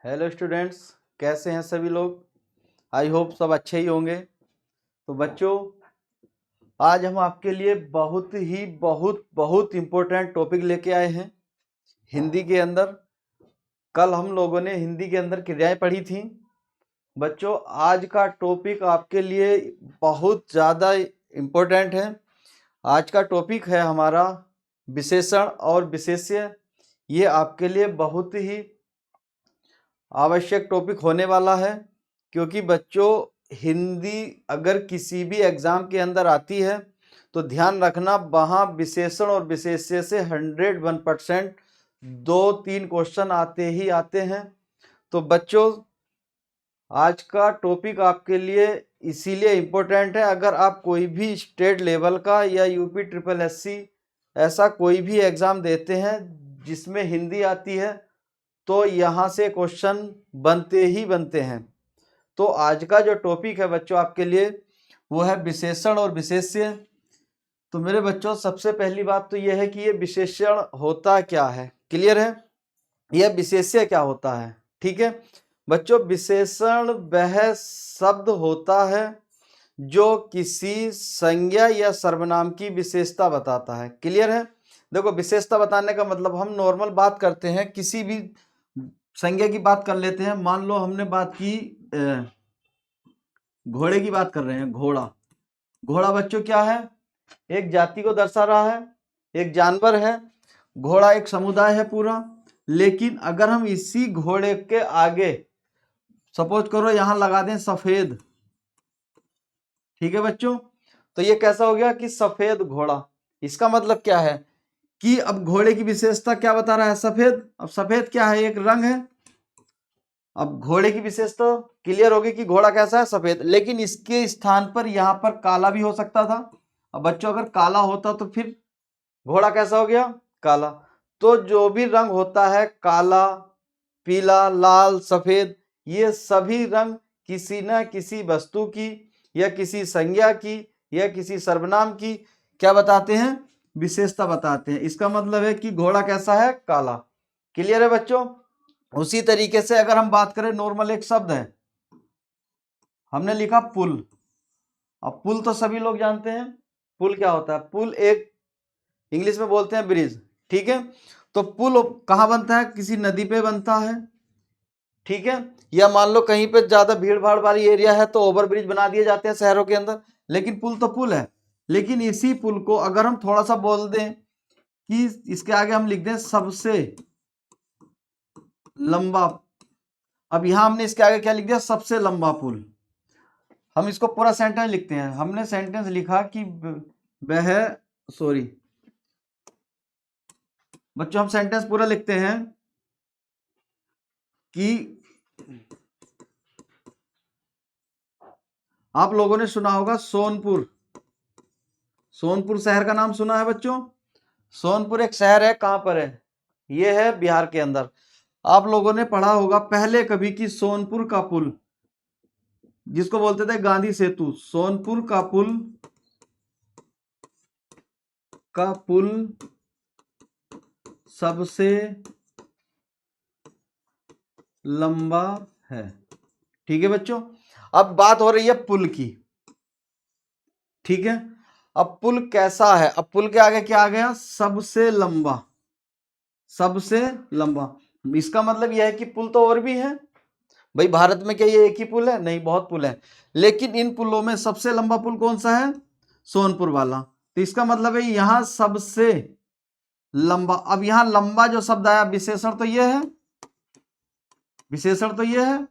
Hello students, कैसे हैं सभी लोग। आई होप सब अच्छे ही होंगे। तो बच्चों, आज हम आपके लिए बहुत इम्पोर्टेंट टॉपिक लेके आए हैं हिंदी के अंदर। कल हम लोगों ने हिंदी के अंदर क्रियाएं पढ़ी थी। बच्चों, आज का टॉपिक आपके लिए बहुत ज़्यादा इम्पोर्टेंट है। आज का टॉपिक है हमारा विशेषण और विशेष्य। ये आपके लिए बहुत ही आवश्यक टॉपिक होने वाला है, क्योंकि बच्चों हिंदी अगर किसी भी एग्ज़ाम के अंदर आती है तो ध्यान रखना, वहाँ विशेषण और विशेष्य से 101% 2-3 क्वेश्चन आते ही आते हैं। तो बच्चों, आज का टॉपिक आपके लिए इसीलिए इम्पोर्टेंट है। अगर आप कोई भी स्टेट लेवल का या यूपी ट्रिपल एससी ऐसा कोई भी एग्ज़ाम देते हैं जिसमें हिंदी आती है, तो यहाँ से क्वेश्चन बनते ही बनते हैं। तो आज का जो टॉपिक है बच्चों आपके लिए, वो है विशेषण और विशेष्य। तो मेरे बच्चों, सबसे पहली बात तो यह है कि ये विशेषण होता क्या है। क्लियर है? यह विशेष्य क्या होता है? ठीक है बच्चों, विशेषण वह शब्द होता है जो किसी संज्ञा या सर्वनाम की विशेषता बताता है। क्लियर है? देखो, विशेषता बताने का मतलब, हम नॉर्मल बात करते हैं, किसी भी संज्ञा की बात कर लेते हैं। मान लो हमने बात की घोड़े की बात कर रहे हैं। घोड़ा, घोड़ा बच्चों क्या है? एक जाति को दर्शा रहा है, एक जानवर है। घोड़ा एक समुदाय है पूरा। लेकिन अगर हम इसी घोड़े के आगे सपोज करो यहां लगा दें सफेद, ठीक है बच्चों, तो ये कैसा हो गया कि सफेद घोड़ा। इसका मतलब क्या है कि अब घोड़े की विशेषता क्या बता रहा है? सफेद। अब सफेद क्या है? एक रंग है। अब घोड़े की विशेषता क्लियर होगी कि घोड़ा कैसा है? सफेद। लेकिन इसके स्थान पर यहां पर काला भी हो सकता था। अब बच्चों, अगर काला होता तो फिर घोड़ा कैसा हो गया? काला। तो जो भी रंग होता है, काला, पीला, लाल, सफेद, ये सभी रंग किसी न किसी वस्तु की या किसी संज्ञा की या किसी सर्वनाम की क्या बताते हैं? विशेषता बताते हैं। इसका मतलब है कि घोड़ा कैसा है? काला। क्लियर है बच्चों? उसी तरीके से अगर हम बात करें, नॉर्मल एक शब्द है, हमने लिखा पुल। अब पुल तो सभी लोग जानते हैं। पुल क्या होता है? पुल एक इंग्लिश में बोलते हैं ब्रिज। ठीक है? तो पुल कहां बनता है? किसी नदी पे बनता है। ठीक है? या मान लो कहीं पे ज्यादा भीड़ भाड़ वाली एरिया है तो ओवर ब्रिज बना दिए जाते हैं शहरों के अंदर। लेकिन पुल तो पुल है। लेकिन इसी पुल को अगर हम थोड़ा सा बोल दें कि इसके आगे हम लिख दें सबसे लंबा। अब यहां हमने इसके आगे क्या लिख दिया? सबसे लंबा पुल। हम इसको पूरा सेंटेंस लिखते हैं। हमने सेंटेंस लिखा कि वह, सॉरी बच्चों, हम सेंटेंस पूरा लिखते हैं कि आप लोगों ने सुना होगा सोनपुर। सोनपुर शहर का नाम सुना है बच्चों? सोनपुर एक शहर है। कहां पर है? यह है बिहार के अंदर। आप लोगों ने पढ़ा होगा पहले कभी कि सोनपुर का पुल, जिसको बोलते थे गांधी सेतु, सोनपुर का पुल सबसे लंबा है। ठीक है बच्चों? अब बात हो रही है पुल की। ठीक है? अब पुल कैसा है? अब पुल के आगे क्या आ गया? सबसे लंबा। सबसे लंबा। इसका मतलब यह है कि पुल तो और भी है भाई। भारत में क्या ये एक ही पुल है? नहीं, बहुत पुल है। लेकिन इन पुलों में सबसे लंबा पुल कौन सा है? सोनपुर वाला। तो इसका मतलब है यहां सबसे लंबा। अब यहां लंबा जो शब्द आया, विशेषण तो ये है, विशेषण तो ये है।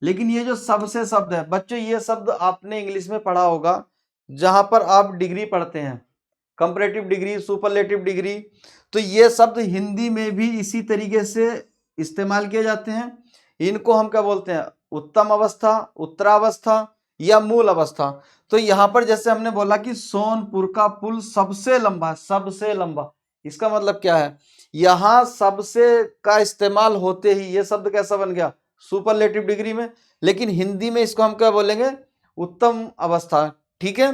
लेकिन ये जो सबसे शब्द है बच्चों, ये शब्द आपने इंग्लिश में पढ़ा होगा जहां पर आप डिग्री पढ़ते हैं, कंपैरेटिव डिग्री, सुपरलेटिव डिग्री। तो ये शब्द हिंदी में भी इसी तरीके से इस्तेमाल किए जाते हैं। इनको हम क्या बोलते हैं? उत्तम अवस्था, उत्तरावस्था या मूल अवस्था। तो यहां पर जैसे हमने बोला कि सोनपुर का पुल सबसे लंबा, सबसे लंबा, इसका मतलब क्या है? यहां सबसे का इस्तेमाल होते ही ये शब्द कैसा बन गया? सुपरलेटिव डिग्री में। लेकिन हिंदी में इसको हम क्या बोलेंगे? उत्तम अवस्था। ठीक है?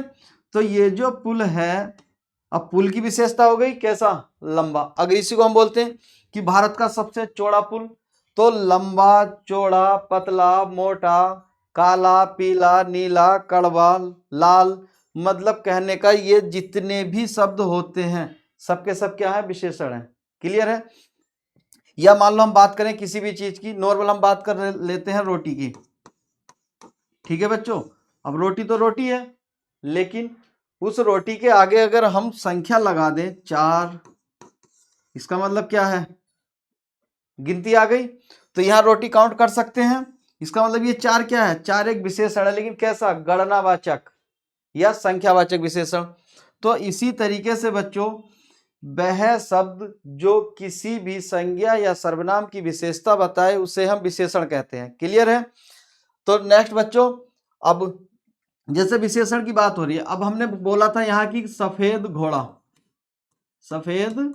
तो ये जो पुल है, अब पुल की विशेषता हो गई कैसा? लंबा। अगर इसी को हम बोलते हैं कि भारत का सबसे चौड़ा पुल, तो लंबा, चौड़ा, पतला, मोटा, काला, पीला, नीला, कड़वा, लाल, मतलब कहने का ये जितने भी शब्द होते हैं सबके सब क्या है, विशेषण है। क्लियर है? या मान लो हम बात करें किसी भी चीज की, नॉर्मल हम बात कर लेते हैं रोटी की, ठीक है बच्चों। अब रोटी तो रोटी है, लेकिन उस रोटी के आगे अगर हम संख्या लगा दें 4, इसका मतलब क्या है, गिनती आ गई। तो यहां रोटी काउंट कर सकते हैं, इसका मतलब ये 4 क्या है, 4 एक विशेषण है, लेकिन कैसा, गणनावाचक या संख्यावाचक विशेषण। तो इसी तरीके से बच्चों वह शब्द जो किसी भी संज्ञा या सर्वनाम की विशेषता बताए उसे हम विशेषण कहते हैं। क्लियर है? तो नेक्स्ट बच्चों, अब जैसे विशेषण की बात हो रही है, अब हमने बोला था यहां की सफेद घोड़ा, सफेद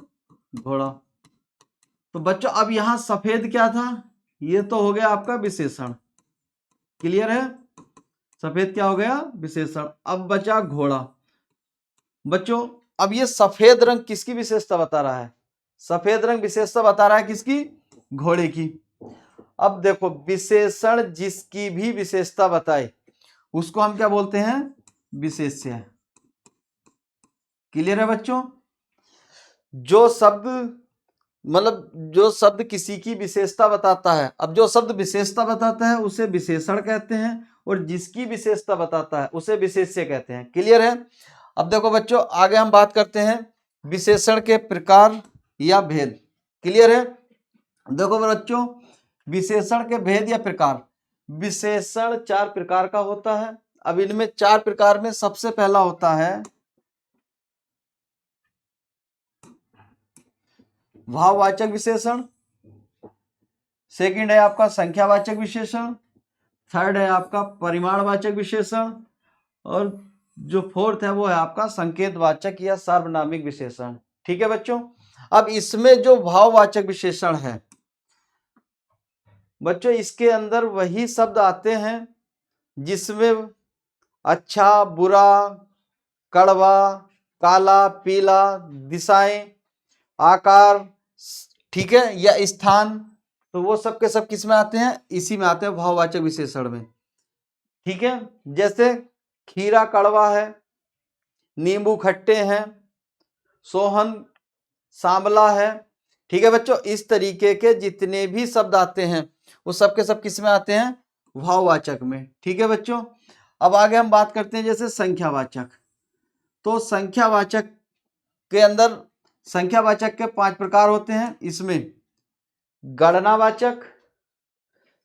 घोड़ा। तो बच्चों अब यहां सफेद क्या था, ये तो हो गया आपका विशेषण। क्लियर है? सफेद क्या हो गया, विशेषण। अब बचा घोड़ा। बच्चों अब ये सफेद रंग किसकी विशेषता बता रहा है, सफेद रंग विशेषता बता रहा है किसकी, घोड़े की। अब देखो विशेषण जिसकी भी विशेषता बताए उसको हम क्या बोलते हैं, विशेष्य। क्लियर है बच्चों? जो शब्द मतलब जो शब्द किसी की विशेषता बताता है, अब जो शब्द विशेषता बताता है उसे विशेषण कहते हैं, और जिसकी विशेषता बताता है उसे विशेष्य कहते हैं। क्लियर है? अब देखो बच्चों आगे हम बात करते हैं विशेषण के प्रकार या भेद। क्लियर है? देखो बच्चों विशेषण के भेद या प्रकार, विशेषण 4 प्रकार का होता है। अब इनमें 4 प्रकार में सबसे पहला होता है भाववाचक विशेषण, सेकंड है आपका संख्यावाचक विशेषण, थर्ड है आपका परिमाणवाचक विशेषण, और जो फोर्थ है वो है आपका संकेतवाचक या सार्वनामिक विशेषण। ठीक है बच्चों? अब इसमें जो भाववाचक विशेषण है बच्चों, इसके अंदर वही शब्द आते हैं जिसमें अच्छा, बुरा, कड़वा, काला, पीला, दिशाएं, आकार, ठीक है, या स्थान, तो वो सब के सब किस में आते हैं, इसी में आते हैं भाववाचक विशेषण में। ठीक है? जैसे खीरा कड़वा है, नींबू खट्टे हैं, सोहन सांवला है। ठीक है बच्चों? इस तरीके के जितने भी शब्द आते हैं वो सब के सब किस में आते हैं, भाववाचक में। ठीक है बच्चों? अब आगे हम बात करते हैं जैसे संख्यावाचक। तो संख्यावाचक के अंदर संख्यावाचक के 5 प्रकार होते हैं। इसमें गणनावाचक,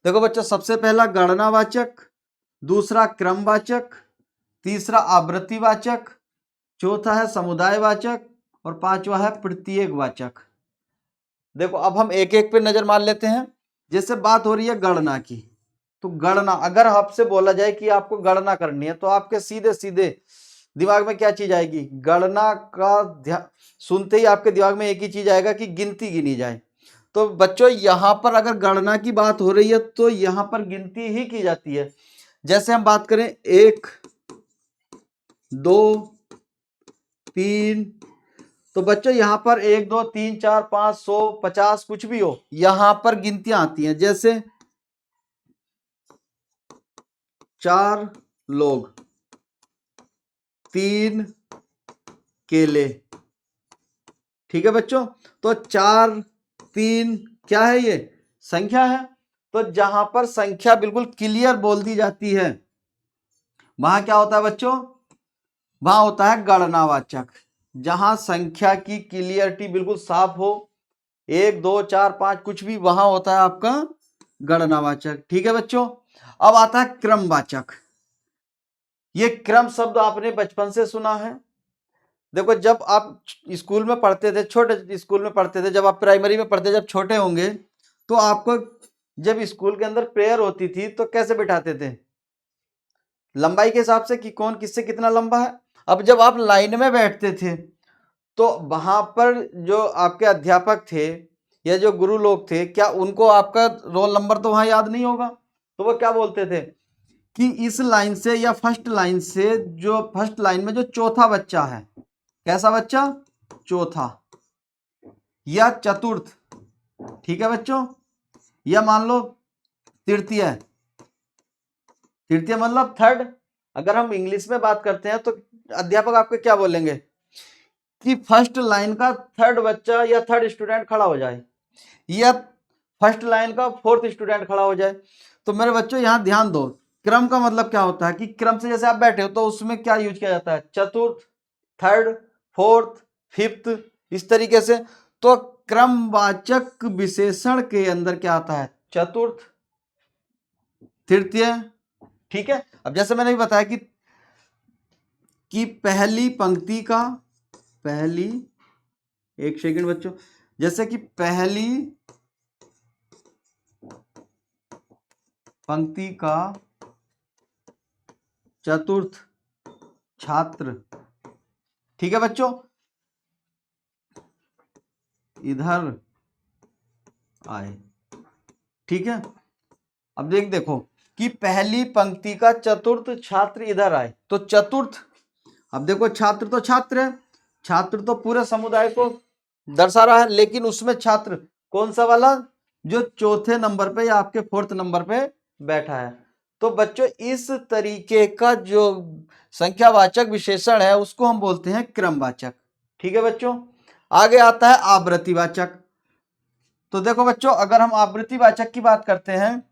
देखो बच्चों सबसे पहला गणनावाचक, दूसरा क्रमवाचक, तीसरा आवृत्तिवाचक, चौथा है समुदायवाचक, और पांचवा है प्रत्येकवाचक। देखो अब हम एक एक पे नजर मार लेते हैं। जैसे बात हो रही है गणना की, तो गणना अगर आपसे बोला जाए कि आपको गणना करनी है तो आपके सीधे सीधे दिमाग में क्या चीज आएगी, गणना का सुनते ही आपके दिमाग में एक ही चीज आएगा कि गिनती गिनी जाए। तो बच्चों यहां पर अगर गणना की बात हो रही है तो यहां पर गिनती ही की जाती है। जैसे हम बात करें 1, 2, 3, तो बच्चों यहां पर 1, 2, 3, 4, 5, 100, 50 कुछ भी हो, यहां पर गिनतियां आती हैं। जैसे 4 लोग, 3 केले। ठीक है बच्चों? तो 4, 3 क्या है, ये संख्या है। तो जहां पर संख्या बिल्कुल क्लियर बोल दी जाती है वहां क्या होता है बच्चों, वहां होता है गणनावाचक। जहां संख्या की क्लियरिटी बिल्कुल साफ हो, 1, 2, 4, 5 कुछ भी, वहां होता है आपका गणनावाचक। ठीक है बच्चों? अब आता है क्रमवाचक। ये क्रम शब्द आपने बचपन से सुना है। देखो जब आप स्कूल में पढ़ते थे, छोटे स्कूल में पढ़ते थे, जब आप प्राइमरी में पढ़ते, जब छोटे होंगे तो आपको जब स्कूल के अंदर प्रेयर होती थी तो कैसे बिठाते थे, लंबाई के हिसाब से कि कौन किससे कितना लंबा है। अब जब आप लाइन में बैठते थे तो वहां पर जो आपके अध्यापक थे या जो गुरु लोग थे, क्या उनको आपका रोल नंबर तो वहां याद नहीं होगा, तो वो क्या बोलते थे कि इस लाइन से या फर्स्ट लाइन से, जो फर्स्ट लाइन में जो चौथा बच्चा है, कैसा बच्चा, चौथा या चतुर्थ। ठीक है बच्चों? या मान लो तृतीय, तृतीय मतलब थर्ड। अगर हम इंग्लिश में बात करते हैं तो अध्यापक आपके क्या बोलेंगे कि फर्स्ट लाइन का थर्ड बच्चा या थर्ड स्टूडेंट खड़ा हो जाए, या फर्स्ट लाइन का फोर्थ स्टूडेंट खड़ा हो जाए। तो मेरे बच्चों यहां ध्यान दो, क्रम का मतलब क्या होता है कि क्रम से जैसे आप बैठे हो तो उसमें क्या यूज किया जाता है, चतुर्थ, थर्ड, फोर्थ, फिफ्थ, इस तरीके से। तो क्रमवाचक विशेषण के अंदर क्या आता है, चतुर्थ, तृतीय। ठीक है, अब जैसे मैंने भी बताया कि पहली पंक्ति का, पहली, एक सेकंड बच्चों, जैसे कि पहली पंक्ति का चतुर्थ छात्र, ठीक है बच्चों, इधर आए। ठीक है, अब देखो कि पहली पंक्ति का चतुर्थ छात्र इधर आए, तो चतुर्थ, अब देखो छात्र तो छात्र है, छात्र तो पूरे समुदाय को दर्शा रहा है, लेकिन उसमें छात्र कौन सा वाला, जो चौथे नंबर पे या आपके फोर्थ नंबर पे बैठा है। तो बच्चों इस तरीके का जो संख्यावाचक विशेषण है उसको हम बोलते हैं क्रमवाचक। ठीक है बच्चों, आगे आता है आवृत्तिवाचक। तो देखो बच्चों, अगर हम आवृत्तिवाचक की बात करते हैं,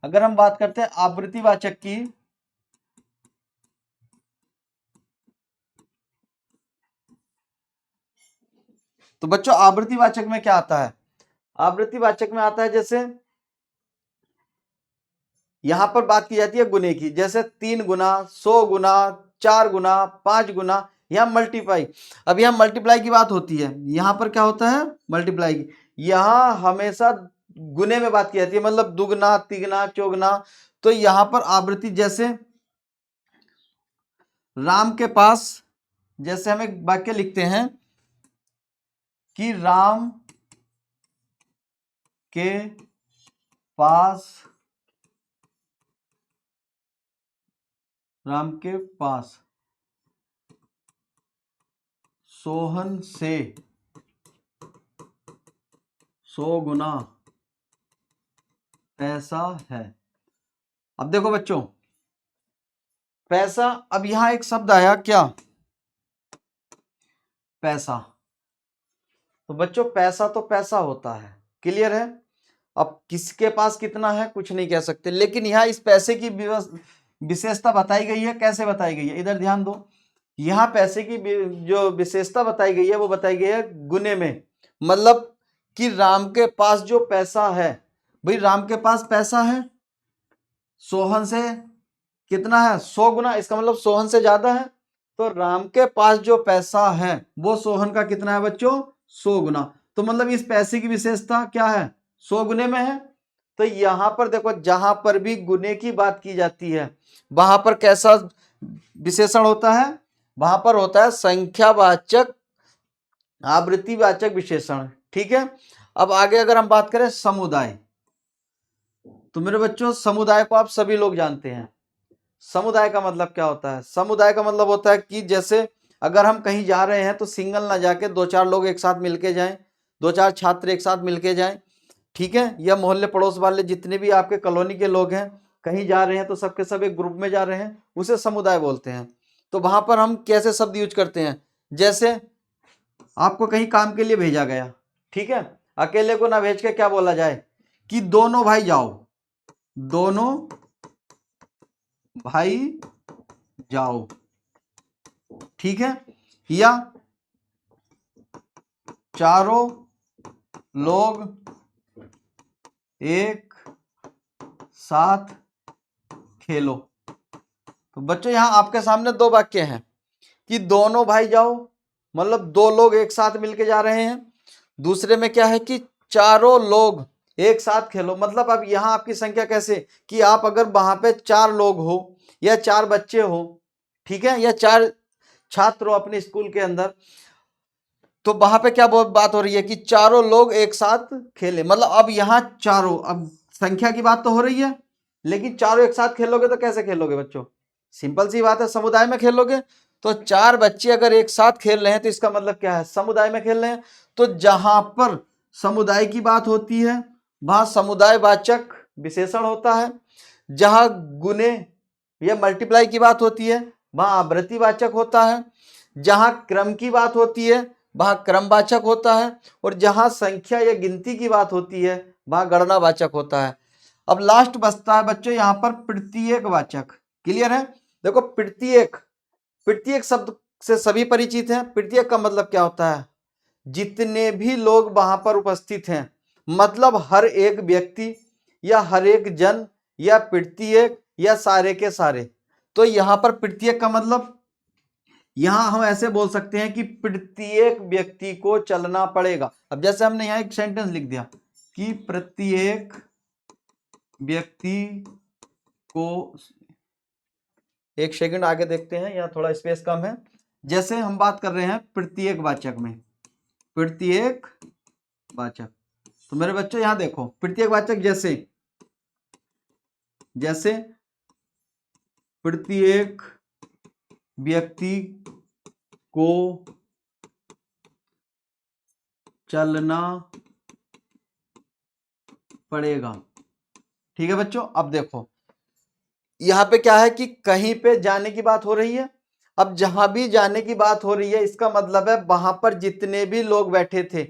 अगर हम बात करते हैं आवृत्तिवाचक की, तो बच्चों आवृत्तिवाचक में क्या आता है, आवृत्तिवाचक में आता है जैसे यहां पर बात की जाती है गुने की, जैसे 3 गुना, 100 गुना, 4 गुना, 5 गुना, यहां मल्टीप्लाई। अब यहां मल्टीप्लाई की बात होती है, यहां पर क्या होता है, मल्टीप्लाई की। यहां हमेशा गुने में बात की जाती है, मतलब दुगना, तिगना, चौगुना। तो यहां पर आवृत्ति, जैसे राम के पास, जैसे हम एक वाक्य लिखते हैं कि राम के पास, राम के पास सोहन से 100 गुना पैसा है। अब देखो बच्चों, पैसा, अब यहां एक शब्द आया क्या, पैसा। तो बच्चों पैसा तो पैसा होता है, क्लियर है। अब किसके पास कितना है कुछ नहीं कह सकते, लेकिन यहां इस पैसे की विशेषता बताई गई है, कैसे बताई गई है, इधर ध्यान दो। यहां पैसे की जो विशेषता बताई गई है वो बताई गई है गुने में, मतलब कि राम के पास जो पैसा है, भाई राम के पास पैसा है, सोहन से कितना है, 100 गुना, इसका मतलब सोहन से ज्यादा है। तो राम के पास जो पैसा है वो सोहन का कितना है बच्चों, 100 गुना। तो मतलब इस पैसे की विशेषता क्या है, 100 गुने में है। तो यहां पर देखो, जहां पर भी गुने की बात की जाती है वहां पर कैसा विशेषण होता है, वहां पर होता है संख्यावाचक आवृत्तिवाचक विशेषण। ठीक है, अब आगे अगर हम बात करें समुदाय, तो मेरे बच्चों समुदाय को आप सभी लोग जानते हैं। समुदाय का मतलब क्या होता है, समुदाय का मतलब होता है कि जैसे अगर हम कहीं जा रहे हैं तो सिंगल ना जाके 2-4 लोग एक साथ मिलके जाएं, 2-4 छात्र एक साथ मिलके जाएं। ठीक है, या मोहल्ले पड़ोस वाले जितने भी आपके कॉलोनी के लोग हैं कहीं जा रहे हैं तो सबके सब एक ग्रुप में जा रहे हैं, उसे समुदाय बोलते हैं। तो वहां पर हम कैसे शब्द यूज करते हैं, जैसे आपको कहीं काम के लिए भेजा गया, ठीक है, अकेले को ना भेज के क्या बोला जाए कि दोनों भाई जाओ, दोनों भाई जाओ। ठीक है, या चारों लोग एक साथ खेलो। तो बच्चों यहां आपके सामने 2 वाक्य हैं कि दोनों भाई जाओ, मतलब 2 लोग एक साथ मिलके जा रहे हैं। दूसरे में क्या है कि चारों लोग एक साथ खेलो, मतलब अब यहां आपकी संख्या कैसे कि आप अगर वहां पे 4 लोग हो या 4 बच्चे हो, ठीक है, या 4 छात्र हो अपने स्कूल के अंदर, तो वहां पे क्या बात हो रही है कि चारों लोग एक साथ खेले, मतलब अब यहां चारों, अब संख्या की बात तो हो रही है, लेकिन चारों एक साथ खेलोगे तो कैसे खेलोगे बच्चों, सिंपल सी बात है, समुदाय में खेलोगे। तो 4 बच्चे अगर एक साथ खेल रहे हैं तो इसका मतलब क्या है, समुदाय में खेल रहे हैं। तो जहां पर समुदाय की बात होती है वहां समुदायवाचक विशेषण होता है, जहां गुने या मल्टीप्लाई की बात होती है वहां आवृत्तिवाचक होता है, जहां क्रम की बात होती है वहां क्रमवाचक होता है, और जहां संख्या या गिनती की बात होती है वहां गणनावाचक होता है। अब लास्ट बचता है बच्चों यहां पर प्रत्येकवाचक। क्लियर है? देखो प्रत्येक, प्रत्येक शब्द से सभी परिचित हैं। प्रत्येक का मतलब क्या होता है? जितने भी लोग वहां पर उपस्थित हैं, मतलब हर एक व्यक्ति या हर एक जन या प्रत्येक या सारे के सारे। तो यहां पर प्रत्येक का मतलब यहां हम ऐसे बोल सकते हैं कि प्रत्येक व्यक्ति को चलना पड़ेगा। अब जैसे हमने यहां एक सेंटेंस लिख दिया कि प्रत्येक व्यक्ति को, एक सेकंड आगे देखते हैं, यहाँ थोड़ा स्पेस कम है। जैसे हम बात कर रहे हैं प्रत्येकवाचक में, प्रत्येकवाचक, तो मेरे बच्चों यहां देखो प्रत्येकवाचक जैसे, जैसे प्रत्येक व्यक्ति को चलना पड़ेगा। ठीक है बच्चों? अब देखो यहां पे क्या है कि कहीं पे जाने की बात हो रही है। अब जहां भी जाने की बात हो रही है इसका मतलब है वहां पर जितने भी लोग बैठे थे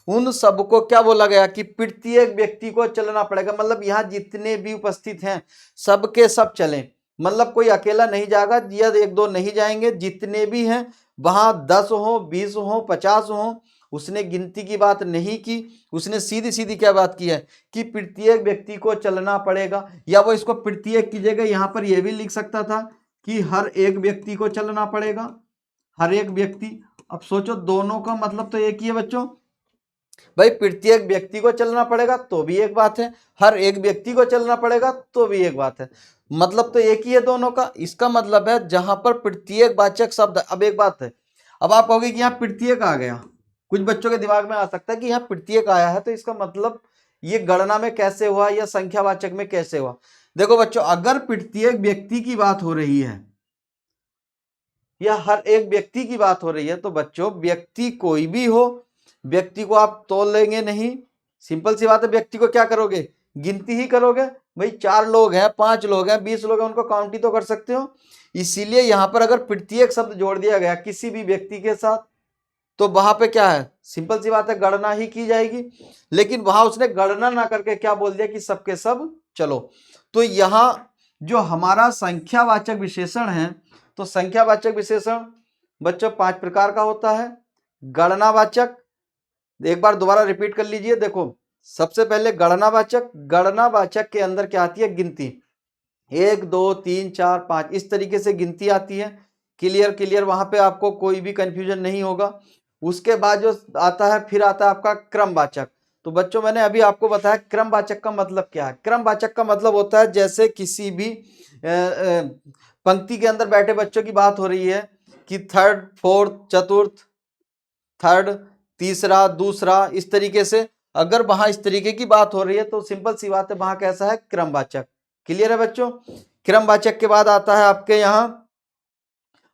उन सबको क्या बोला गया कि प्रत्येक व्यक्ति को चलना पड़ेगा। मतलब यहां जितने भी उपस्थित हैं सबके सब चलें, मतलब कोई अकेला नहीं जाएगा या एक दो नहीं जाएंगे, जितने भी हैं वहां 10 हो 20 हो 50 हो। उसने गिनती की बात नहीं की, उसने सीधी सीधी क्या बात की है कि प्रत्येक व्यक्ति को चलना पड़ेगा। या वो इसको प्रत्येक की जगह यहां पर यह भी लिख सकता था कि हर एक व्यक्ति को चलना पड़ेगा, हर एक व्यक्ति। अब सोचो दोनों का मतलब तो एक ही है बच्चों, भाई प्रत्येक व्यक्ति को चलना पड़ेगा तो भी एक बात है, हर एक व्यक्ति को चलना पड़ेगा तो भी एक बात है, मतलब तो एक ही है दोनों का। इसका मतलब है जहां पर प्रत्येक वाचक शब्द। अब एक बात है, अब आप कहोगे कि यहाँ प्रत्येक आ गया, कुछ बच्चों के दिमाग में आ सकता है कि यहाँ प्रत्येक आया है तो इसका मतलब ये गणना में कैसे हुआ या संख्यावाचक में कैसे हुआ। देखो बच्चों अगर प्रत्येक व्यक्ति की बात हो रही है या हर एक व्यक्ति की बात हो रही है तो बच्चों व्यक्ति कोई भी हो, व्यक्ति को आप तोल लेंगे नहीं। सिंपल सी बात है, व्यक्ति को क्या करोगे? गिनती ही करोगे। भाई 4 लोग हैं 5 लोग हैं 20 लोग हैं, उनको काउंट ही तो कर सकते हो। इसीलिए यहां पर अगर प्रत्येक शब्द जोड़ दिया गया किसी भी व्यक्ति के साथ तो वहां पे क्या है, सिंपल सी बात है गणना ही की जाएगी। लेकिन वहां उसने गणना ना करके क्या बोल दिया कि सबके सब चलो। तो यहां जो हमारा संख्यावाचक विशेषण है, तो संख्यावाचक विशेषण बच्चों 5 प्रकार का होता है। गणनावाचक, एक बार दोबारा रिपीट कर लीजिए। देखो सबसे पहले गणनावाचक, गणनावाचक के अंदर क्या आती है? गिनती। 1 2 3 4 5 इस तरीके से गिनती आती है। क्लियर क्लियर, वहां पे आपको कोई भी कंफ्यूजन नहीं होगा। उसके बाद जो आता है फिर आता है आपका क्रमवाचक। तो बच्चों मैंने अभी आपको बताया क्रमवाचक का मतलब क्या है। क्रमवाचक का मतलब होता है जैसे किसी भी पंक्ति के अंदर बैठे बच्चों की बात हो रही है कि थर्ड फोर्थ चतुर्थ, थर्ड तीसरा दूसरा, इस तरीके से अगर वहां इस तरीके की बात हो रही है तो सिंपल सी बात है वहां कैसा है? क्रमवाचक। क्लियर है बच्चों? क्रमवाचक के बाद आता है आपके यहां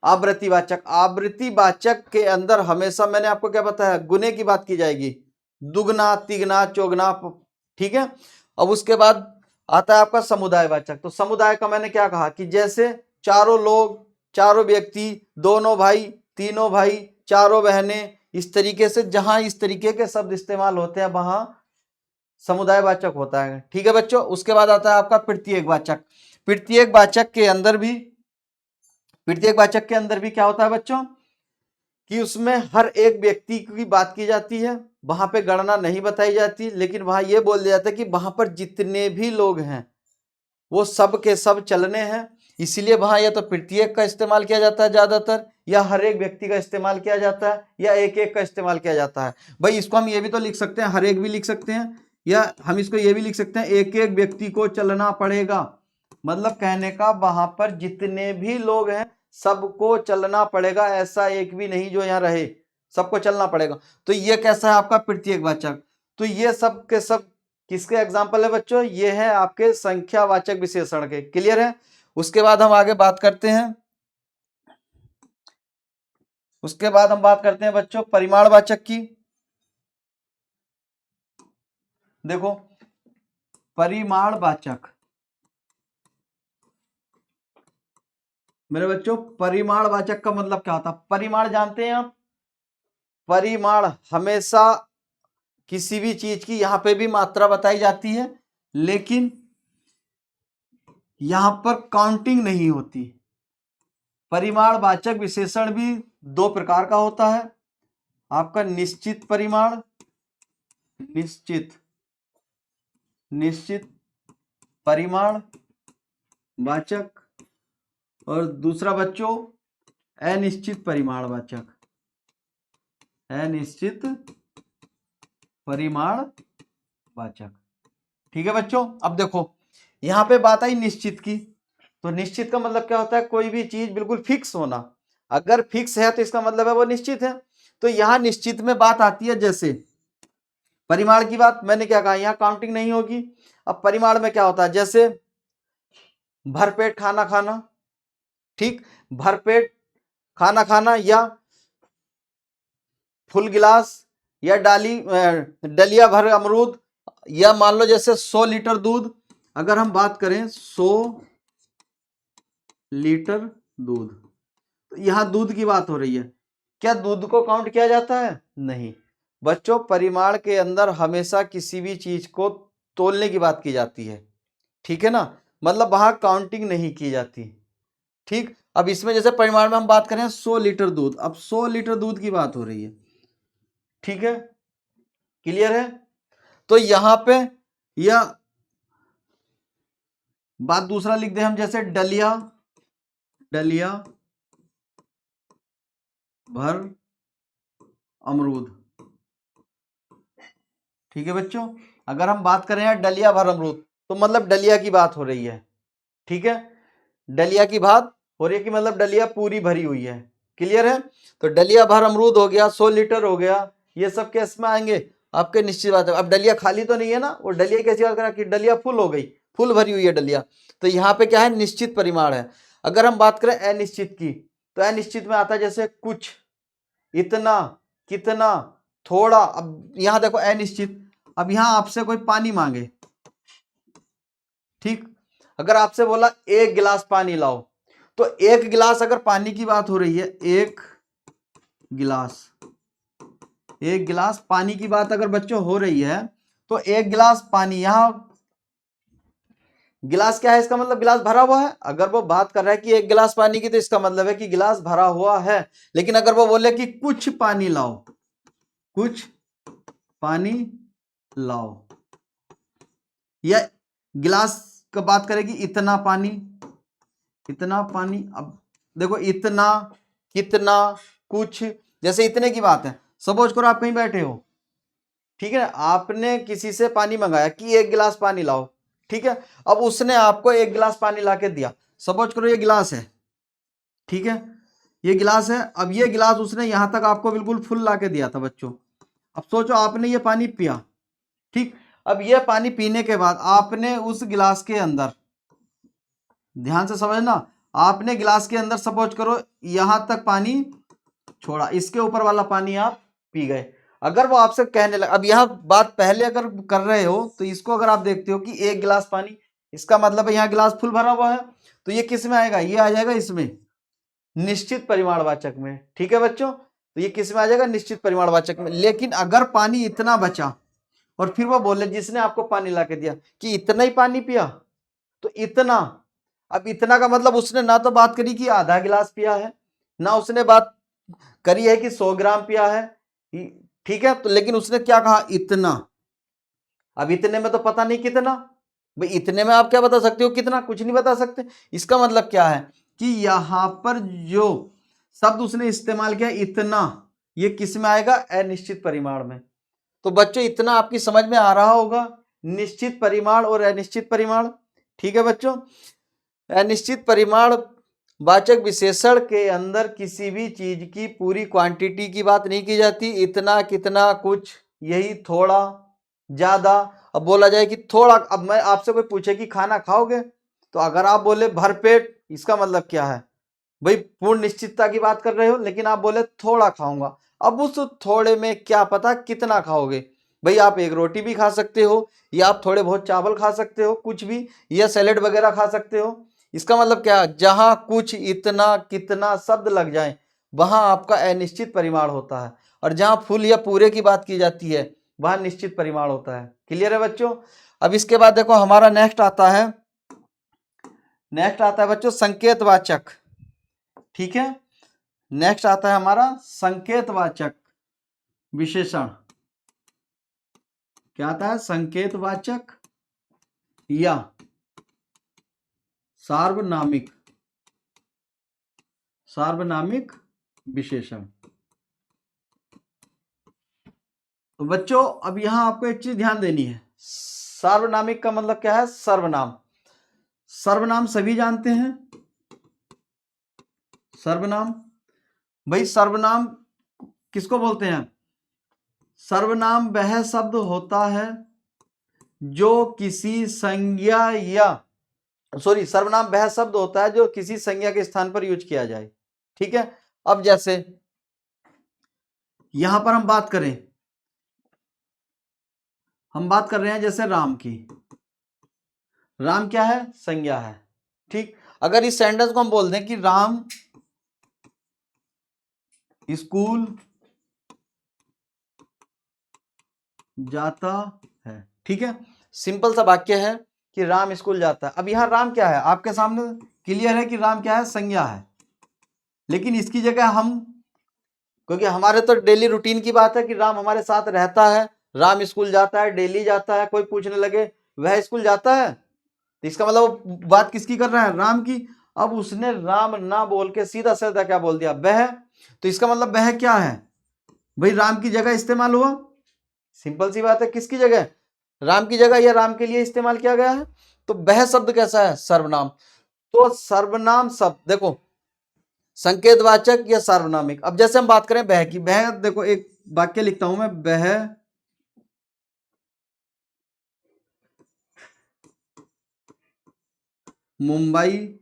आवृत्तिवाचक। आवृत्तिवाचक के अंदर हमेशा मैंने आपको क्या बताया? गुने की बात की जाएगी, दुगना तिगना चौगना। ठीक है? अब उसके बाद आता है आपका समुदायवाचक। तो समुदाय का मैंने क्या कहा कि जैसे चारों लोग, चारों व्यक्ति, दोनों भाई, तीनों भाई, चारों बहनें, इस तरीके से जहां इस तरीके के शब्द इस्तेमाल होते हैं वहां समुदायवाचक होता है। ठीक है बच्चों? उसके बाद आता है आपका प्रत्येकवाचक। प्रत्येकवाचक के अंदर भी, प्रत्येकवाचक के अंदर भी क्या होता है बच्चों कि उसमें हर एक व्यक्ति की बात की जाती है, वहां पे गणना नहीं बताई जाती, लेकिन वहां यह बोल दिया जाता है कि वहां पर जितने भी लोग हैं वो सब के सब चलने हैं। इसीलिए वहां या तो प्रत्येक का इस्तेमाल किया जाता है ज्यादातर, या हर एक व्यक्ति का इस्तेमाल किया जाता है, या एक एक का इस्तेमाल किया जाता है। भाई इसको हम ये भी तो लिख सकते हैं, हर एक भी लिख सकते हैं, या हम इसको ये भी लिख सकते हैं एक एक व्यक्ति को चलना पड़ेगा। मतलब कहने का वहां पर जितने भी लोग हैं सबको चलना पड़ेगा, ऐसा एक भी नहीं जो यहाँ रहे, सबको चलना पड़ेगा। तो ये कैसा है आपका प्रत्येकवाचक। तो ये सब के सब किसके एग्जाम्पल है बच्चों? ये है आपके संख्यावाचक विशेषण के। क्लियर है? उसके बाद हम आगे बात करते हैं, उसके बाद हम बात करते हैं बच्चों परिमाणवाचक की। देखो परिमाणवाचक, मेरे बच्चों परिमाणवाचक का मतलब क्या होता है? परिमाण जानते हैं आप? परिमाण हमेशा किसी भी चीज की यहां पे भी मात्रा बताई जाती है, लेकिन यहां पर काउंटिंग नहीं होती। परिमाणवाचक विशेषण भी दो प्रकार का होता है, आपका निश्चित परिमाण, निश्चित परिमाण वाचक, और दूसरा बच्चों अनिश्चित परिमाण वाचक, अनिश्चित परिमाण वाचक। ठीक है बच्चों, अब देखो यहां पे बात आई निश्चित की, तो निश्चित का मतलब क्या होता है? कोई भी चीज बिल्कुल फिक्स होना। अगर फिक्स है तो इसका मतलब है वो निश्चित है। तो यहां निश्चित में बात आती है, जैसे परिमाण की बात मैंने क्या कहा, यहां काउंटिंग नहीं होगी। अब परिमाण में क्या होता है? जैसे भरपेट खाना खाना, ठीक, भरपेट खाना खाना, या फुल गिलास, या डलिया भर अमरूद, या मान लो जैसे 100 लीटर दूध। अगर हम बात करें 100 लीटर दूध, तो यहां दूध की बात हो रही है। क्या दूध को काउंट किया जाता है? नहीं बच्चों, परिमाण के अंदर हमेशा किसी भी चीज को तोलने की बात की जाती है, ठीक है ना, मतलब वहां काउंटिंग नहीं की जाती। ठीक, अब इसमें जैसे परिमाण में हम बात करें 100 लीटर दूध, अब 100 लीटर दूध की बात हो रही है, ठीक है, क्लियर है? तो यहां पे यह बात दूसरा लिख दे हम, जैसे डलिया भर अमरूद। ठीक है बच्चों, अगर हम बात करें यार डलिया भर अमरूद, तो मतलब डलिया की बात हो रही है, ठीक है, डलिया की बात हो रही है कि मतलब डलिया पूरी भरी हुई है, क्लियर है? तो डलिया भर अमरूद हो गया, 100 लीटर हो गया, ये सब केस में आएंगे आपके, निश्चित बात है। अब डलिया खाली तो नहीं है ना, वो डलिया कैसी बात करा कि डलिया फुल हो गई, फुल भरी हुई है डलिया, तो यहाँ पे क्या है? निश्चित परिमाण है। अगर हम बात करें अनिश्चित की, तो अनिश्चित में आता है जैसे कुछ, इतना, कितना, थोड़ा। अब यहां देखो अनिश्चित, अब यहां आपसे कोई पानी मांगे, ठीक, अगर आपसे बोला 1 गिलास पानी लाओ, तो 1 गिलास अगर पानी की बात हो रही है, 1 गिलास, 1 गिलास पानी की बात अगर बच्चों हो रही है, तो 1 गिलास पानी, यहां गिलास क्या है? इसका मतलब गिलास भरा हुआ है। अगर वो बात कर रहा है कि 1 गिलास पानी की, तो इसका मतलब है कि गिलास भरा हुआ है। लेकिन अगर वो बोले कि कुछ पानी लाओ, कुछ पानी लाओ, या गिलास का बात करेगी इतना पानी, इतना पानी। अब देखो इतना, कितना, कुछ, जैसे इतने की बात है, सपोज करो आप कहीं बैठे हो, ठीक है, आपने किसी से पानी मंगाया कि 1 गिलास पानी लाओ, ठीक है, अब उसने आपको 1 गिलास पानी ला के दिया, सपोज करो ये गिलास है, ठीक है, ये गिलास है, अब ये गिलास उसने यहां तक आपको बिल्कुल फुल ला के दिया था बच्चों। अब सोचो आपने ये पानी पिया, ठीक, अब ये पानी पीने के बाद आपने उस गिलास के अंदर, ध्यान से समझना, आपने गिलास के अंदर सपोज करो यहां तक पानी छोड़ा, इसके ऊपर वाला पानी आप पी गए। अगर वो आपसे कहने लगा, अब यहां बात पहले अगर कर रहे हो, तो इसको अगर आप देखते हो कि 1 गिलास पानी, इसका मतलब है यहाँ गिलास फुल भरा हुआ है, तो ये किस में आएगा? ये आ जाएगा इसमें, निश्चित परिमाणवाचक में। ठीक है बच्चों, तो ये किस में आ जाएगा? निश्चित परिमाणवाचक में। लेकिन अगर पानी इतना बचा और फिर वो बोले जिसने आपको पानी ला के दिया कि इतना ही पानी पिया, तो इतना, अब इतना का मतलब उसने ना तो बात करी कि आधा गिलास पिया है, ना उसने बात करी है कि 100 ग्राम पिया है, ठीक है, तो लेकिन उसने क्या कहा? इतना। अब इतने में तो पता नहीं कितना, भाई इतने में आप क्या बता सकते हो? कितना? कुछ नहीं बता सकते। इसका मतलब क्या है कि यहां पर जो शब्द उसने इस्तेमाल किया इतना, ये किस में आएगा? अनिश्चित परिमाण में। तो बच्चों इतना आपकी समझ में आ रहा होगा, निश्चित परिमाण और अनिश्चित परिमाण। ठीक है बच्चों, अनिश्चित परिमाण वाचक विशेषण के अंदर किसी भी चीज की पूरी क्वांटिटी की बात नहीं की जाती, इतना, कितना, कुछ, यही, थोड़ा, ज्यादा। अब बोला जाए कि थोड़ा, अब मैं आपसे कोई पूछे कि खाना खाओगे, तो अगर आप बोले भरपेट, इसका मतलब क्या है? भाई पूर्ण निश्चितता की बात कर रहे हो, लेकिन आप बोले थोड़ा खाऊंगा, अब उस थोड़े में क्या पता कितना खाओगे, भाई आप एक रोटी भी खा सकते हो, या आप थोड़े बहुत चावल खा सकते हो, कुछ भी, या सैलेड वगैरह खा सकते हो। इसका मतलब क्या, जहां कुछ, इतना, कितना शब्द लग जाए वहां आपका अनिश्चित परिमाण होता है, और जहां फुल या पूरे की बात की जाती है वहां निश्चित परिमाण होता है। क्लियर है बच्चों। अब इसके बाद देखो हमारा नेक्स्ट आता है बच्चों संकेतवाचक। ठीक है, नेक्स्ट आता है हमारा संकेतवाचक विशेषण। क्या आता है, संकेतवाचक या सार्वनामिक विशेषण। तो बच्चों अब यहां आपको एक चीज ध्यान देनी है, सार्वनामिक का मतलब क्या है, सर्वनाम। सर्वनाम सभी जानते हैं, सर्वनाम। भाई सर्वनाम किसको बोलते हैं, सर्वनाम वह शब्द होता है जो किसी संज्ञा या सर्वनाम वह शब्द होता है जो किसी संज्ञा के स्थान पर यूज किया जाए। ठीक है, अब जैसे यहां पर हम बात कर रहे हैं जैसे राम की। राम क्या है, संज्ञा है। ठीक, अगर इस सेंटेंस को हम बोल दें कि राम स्कूल जाता है, ठीक है, सिंपल सा वाक्य है कि राम स्कूल जाता है। अब यहां राम क्या है, आपके सामने क्लियर है कि राम क्या है, संज्ञा है। लेकिन इसकी जगह हम, क्योंकि हमारे तो डेली रूटीन की बात है कि राम हमारे साथ रहता है, राम स्कूल जाता है, डेली जाता है, कोई पूछने लगे वह स्कूल जाता है, तो इसका मतलब बात किसकी कर रहा है, राम की। अब उसने राम ना बोल के सीधा सीधा क्या बोल दिया, वह। तो इसका मतलब वह क्या है, भाई राम की जगह इस्तेमाल हुआ। सिंपल सी बात है, किसकी जगह, राम की जगह या राम के लिए इस्तेमाल किया गया है। तो वह शब्द कैसा है, सर्वनाम। तो सर्वनाम शब्द देखो, संकेतवाचक या सार्वनामिक। अब जैसे हम बात करें वह की, वह देखो एक वाक्य लिखता हूं मैं, वह मुंबई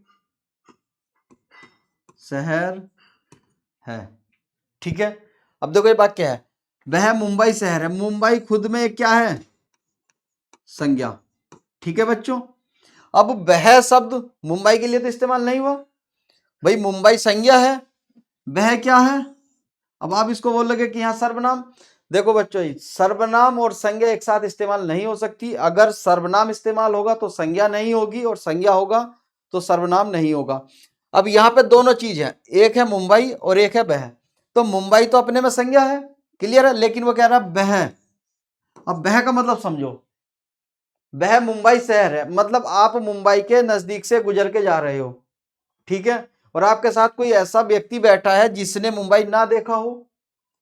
शहर है। ठीक है, अब देखो ये वाक्य है, वह मुंबई शहर है। मुंबई खुद में क्या है, संज्ञा। ठीक है बच्चों, अब वह शब्द मुंबई के लिए तो इस्तेमाल नहीं हुआ, भाई मुंबई संज्ञा है, वह क्या है। अब आप इसको बोल लगे कि यहां सर्वनाम। देखो बच्चों, सर्वनाम और संज्ञा एक साथ इस्तेमाल नहीं हो सकती। अगर सर्वनाम इस्तेमाल होगा तो संज्ञा नहीं होगी, और संज्ञा होगा तो सर्वनाम नहीं होगा। अब यहां पे दोनों चीज है, एक है मुंबई और एक है वह। तो मुंबई तो अपने में संज्ञा है, क्लियर है, लेकिन वो कह रहा है वह। अब वह का मतलब समझो, वह मुंबई शहर है, मतलब आप मुंबई के नजदीक से गुजर के जा रहे हो। ठीक है, और आपके साथ कोई ऐसा व्यक्ति बैठा है जिसने मुंबई ना देखा हो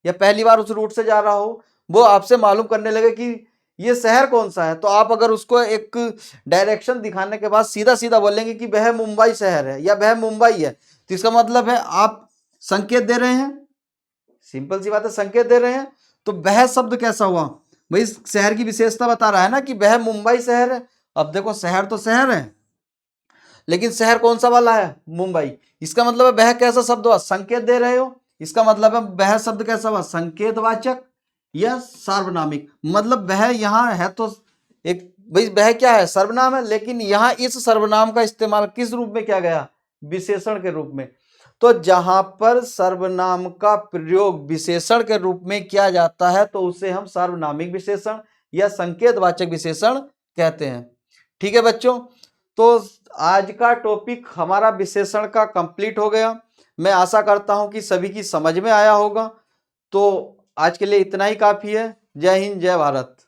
या पहली बार उस रूट से जा रहा हो, वो आपसे मालूम करने लगे कि ये शहर कौन सा है। तो आप अगर उसको एक डायरेक्शन दिखाने के बाद सीधा सीधा बोलेंगे कि वह मुंबई शहर है या वह मुंबई है, तो इसका मतलब है आप संकेत दे रहे हैं। सिंपल सी बात है, संकेत दे रहे हैं। तो वह शब्द कैसा हुआ, भाई शहर की विशेषता बता रहा है ना कि वह मुंबई शहर है। अब देखो शहर तो शहर है, लेकिन शहर कौन सा वाला है, मुंबई। इसका मतलब है वह कैसा शब्द हुआ, संकेत दे रहे हो। इसका मतलब है वह शब्द कैसा हुआ, संकेतवाचक या सार्वनामिक। मतलब वह यहां है तो एक, भाई वह क्या है, सर्वनाम है, लेकिन यहां इस सर्वनाम का इस्तेमाल किस रूप में किया गया, विशेषण के रूप में। तो जहां पर सर्वनाम का प्रयोग विशेषण के रूप में किया जाता है तो उसे हम सार्वनामिक विशेषण या संकेतवाचक विशेषण कहते हैं। ठीक है बच्चों, तो आज का टॉपिक हमारा विशेषण का कंप्लीट हो गया। मैं आशा करता हूं कि सभी की समझ में आया होगा। तो आज के लिए इतना ही काफी है। जय हिंद, जय भारत।